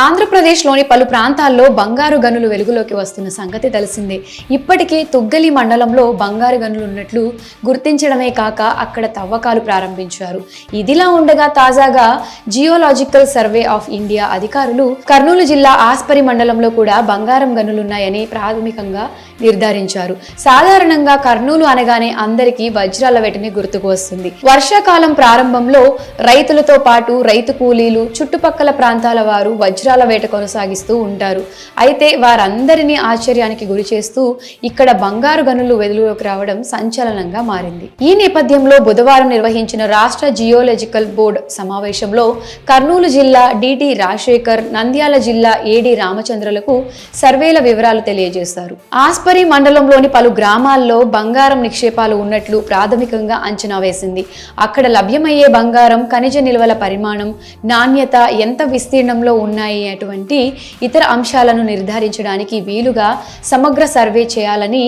ఆంధ్రప్రదేశ్లోని పలు ప్రాంతాల్లో బంగారు గనులు వెలుగులోకి వస్తున్న సంగతి తెలిసిందే. ఇప్పటికే తుగ్గలి మండలంలో బంగారు గనులు ఉన్నట్లు గుర్తించడమే కాక అక్కడ తవ్వకాలు ప్రారంభించారు. ఇదిలా ఉండగా తాజాగా జియోలాజికల్ సర్వే ఆఫ్ ఇండియా అధికారులు కర్నూలు జిల్లా ఆస్పరి మండలంలో కూడా బంగారం గనులున్నాయని ప్రాథమికంగా నిర్ధారించారు. సాధారణంగా కర్నూలు అనగానే అందరికీ వజ్రాల వేటనే గుర్తుకు వస్తుంది. వర్షాకాలం ప్రారంభంలో రైతులతో పాటు రైతు కూలీలు, చుట్టుపక్కల ప్రాంతాల వారు వజ్రాల వేట కొనసాగిస్తూ ఉంటారు. అయితే వారందరినీ ఆశ్చర్యానికి గురి చేస్తూ ఇక్కడ బంగారు గనులు వెలుగులోకి రావడం సంచలనంగా మారింది. ఈ నేపథ్యంలో బుధవారం నిర్వహించిన రాష్ట్ర జియోలాజికల్ బోర్డు సమావేశంలో కర్నూలు జిల్లా డిటి రాజశేఖర్, నంద్యాల జిల్లా ఏడి రామచంద్రలకు సర్వేల వివరాలు తెలియజేశారు. ఆస్పరి మండలంలోని పలు గ్రామాల్లో బంగారం నిక్షేపాలు ఉన్నట్లు ప్రాథమికంగా అంచనా వేసింది. అక్కడ లభ్యమయ్యే బంగారం, ఖనిజ నిల్వల పరిమాణం, నాణ్యత, ఎంత విస్తీర్ణంలో ఉన్నాయి అటువంటి ఇతర అంశాలను నిర్ధారించడానికి వీలుగా సమగ్ర సర్వే చేయాలని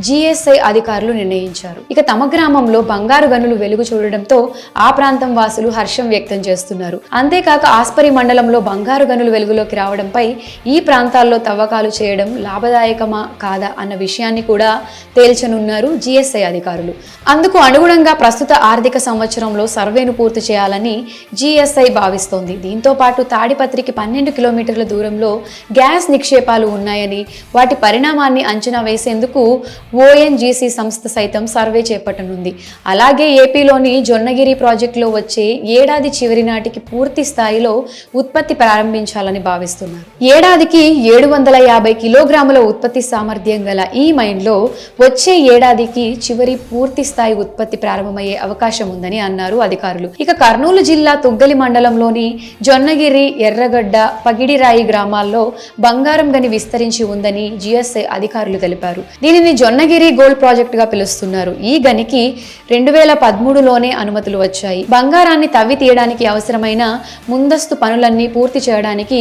జిఎస్ఐ అధికారులు నిర్ణయించారు. ఇక తమ గ్రామంలో బంగారు గనులు వెలుగు చూడడంతో ఆ ప్రాంతం వాసులు హర్షం వ్యక్తం చేస్తున్నారు. అంతేకాక ఆస్పరి మండలంలో బంగారు గనులు వెలుగులోకి రావడంపై ఈ ప్రాంతాల్లో తవ్వకాలు చేయడం లాభదాయకమా కాదా అన్న విషయాన్ని కూడా తేల్చనున్నారు జిఎస్ఐ అధికారులు. అందుకు అనుగుణంగా ప్రస్తుత ఆర్థిక సంవత్సరంలో సర్వేను పూర్తి చేయాలని జిఎస్ఐ భావిస్తోంది. దీంతో పాటు తాడిపత్రికి 12 కిలోమీటర్ల దూరంలో గ్యాస్ నిక్షేపాలు ఉన్నాయని, వాటి పరిణామాన్ని అంచనా వేసేందుకు ఓఎన్జీసీ సంస్థ సైతం సర్వే చేపట్టనుంది. అలాగే ఏపీలోని జొన్నగిరి ప్రాజెక్టులో వచ్చే ఏడాది చివరి నాటికి పూర్తి స్థాయిలో ఉత్పత్తి ప్రారంభించాలని భావిస్తున్నారు. ఏడాదికి 750 కిలోగ్రాముల ఉత్పత్తి సామర్థ్యం గల ఈ మైన్లో వచ్చే ఏడాదికి చివరి పూర్తి స్థాయి ఉత్పత్తి ప్రారంభమయ్యే అవకాశం ఉందని అన్నారు అధికారులు. ఇక కర్నూలు జిల్లా తుగ్గలి మండలంలోని జొన్నగిరి, ఎర్రగడ్డ, పగిడిరాయి గ్రామాల్లో బంగారం గని విస్తరించి ఉందని జిఎస్ఐ అధికారులు తెలిపారు. దీనిని జొన్నగిరి గోల్డ్ ప్రాజెక్ట్ గా పిలుస్తున్నారు. ఈ గనికి 2013లోనే అనుమతులు వచ్చాయి. బంగారాన్ని తవ్వి తీయడానికి అవసరమైన ముందస్తు పనులన్నీ పూర్తి చేయడానికి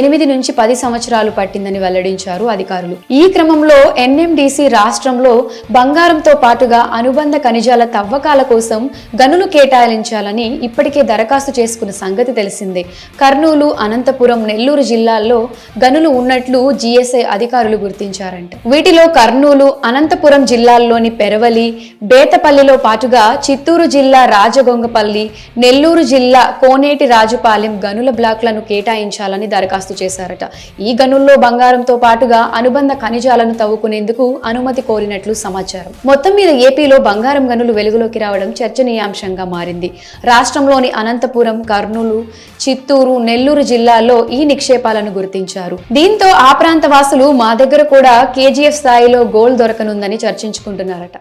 8 నుంచి 10 సంవత్సరాలు పట్టిందని వెల్లడించారు అధికారులు. ఈ క్రమంలో ఎన్ఎండిసి రాష్ట్రంలో బంగారంతో పాటుగా అనుబంధ ఖనిజాల తవ్వకాల కోసం గనులు కేటాయించాలని ఇప్పటికే దరఖాస్తు చేసుకున్న సంగతి తెలిసిందే. కర్నూలు, అనంతపురం, నెల్లూరు జిల్లాల్లో గనులు ఉన్నట్లు జిఎస్ఐ అధికారులు గుర్తించారంట. వీటిలో కర్నూలు, అనంతపురం జిల్లాల్లోని పెరవలి, బేతపల్లిలో పాటుగా చిత్తూరు జిల్లా రాజగొంగపల్లి, నెల్లూరు జిల్లా కోనేటి రాజుపాలెం గనుల బ్లాక్లను కేటాయించాలని దరఖాస్తు చేశారట. ఈ గనుల్లో బంగారంతో పాటుగా అనుబంధ ఖనిజాలను తవ్వుకునేందుకు అనుమతి కోరినట్లు సమాచారం. మొత్తం మీద ఏపీలో బంగారం గనులు వెలుగులోకి రావడం చర్చనీయాంశంగా మారింది. రాష్ట్రంలోని అనంతపురం, కర్నూలు, చిత్తూరు, నెల్లూరు జిల్లాల్లో ఈ నిక్షేపాలను గుర్తించారు. దీంతో ఆ ప్రాంత వాసులు మా దగ్గర కూడా కేజీఎఫ్ స్థాయిలో గోల్డ్ దొరకనుందని చర్చించుకుంటున్నారట.